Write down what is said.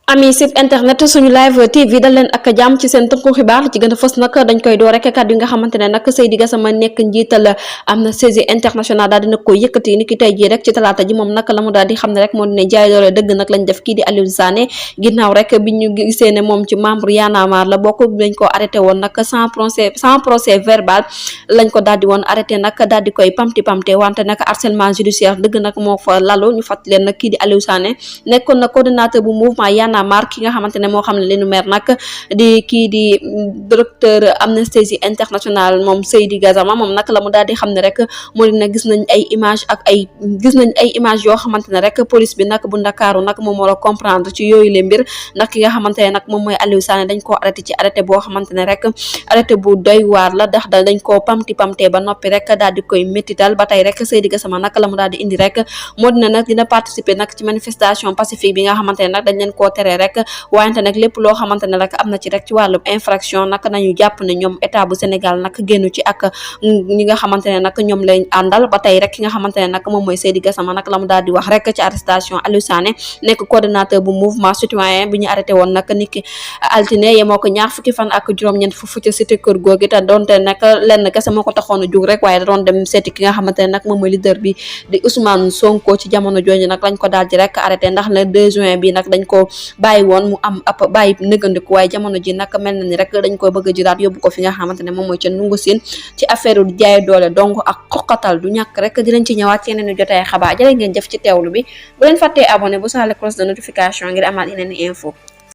ami site internet suñu live tv dal leen ak jàmm ci seen tënku xibaar ci gën a fës nag dañ koy door rek kàddu yi nga xamante ne nag Seydi Gassama nekk njiital Amnesty International daal dina koy yëkkati ni ki tey jii rek ci talaata ji moom nag la mu daal di xam ne rek moo dine jaay doole dëgg nag lañ def kii di Aliou Sané ginnaaw rek bi ñu gisee ne moom ci membre Y'en a marre la bokk dañ ko arrêté woon nag sans procès verbal lañ ko daal di woon arrêté nag daal di koy pamte wante nag harcèlement judiciaire dëgg nag moo fa lalu ñu fàtt leen nag kii di Aliou Sané nekkoon na coordinateur bu mouvement Y'en a marre ki nga xamante ne moo xam ne li nu mer nag di kii di directeur Amnesty International moom Seydi Gassama moom nag la mu daal di xam ne rek moo dina gis nañ ay image yoo xamante ne rek police bi nag bu Ndakaaru nag moom war a comprendre ci yooyu le mbir ndax ki nga xamante ne nag moom mooy Aliou Sané dañ koo arrêté ci arrêté boo xamante ne rek arrêté bu doy waar la ndax dañ koo pamtee ba noppi rek daal di koy méttital ba tey rek Seydi Gassama nag la mu daal di indi rek moo dina nag dina participer nag ci manifestation pacifique bi nga xamante ne nag dañ leen koo tere rek wante nag lépp loo xamante ne rek am na ci rek ci wàllum infraction nag nañu jàpp ne ñoom état bu Sénégal nag génnu ci ak ñi nga xamante ne nag ñoom lañ àndal ba tey rek ki nga xamante ne nag moom mooy Seydi Gassama nag la mu daal di wax rek ci arrestation Aliou Sané nekk coordonnateur bu mouvement citoyen bi ñu arrêté woon nag niki altine yemoo ko ñaar fukki fan ak juróom-ñeent foofu ci cité kër googi te doonte nag lenn kese moo ko taxoon a jug rek waaye da doon dem seeti ki nga xamante ne nag moom mooy leader bi di Ousmane Sonko ci jamono jooju nag lañ ko daal di rek arrêté ndax le 2 juin bi nag dañ ko bàyyi woon mu am ab bàyyi nëgandiku waaye jamono ji nag mel na ni rek dañ koy bëgg a jëlaat yóbbu ko fi nga xamante ne moom mooy ca Ndungu Siin ci affaire du jaay doole donc ak xoqatal du ñàkk rek dinañ ci ñëwaat yeneen i jotee xabaar jërë ngeen jëf ci teewlu bi bu leen fàttee abonné bu saale cloche de notification ngir amaat yeneen i info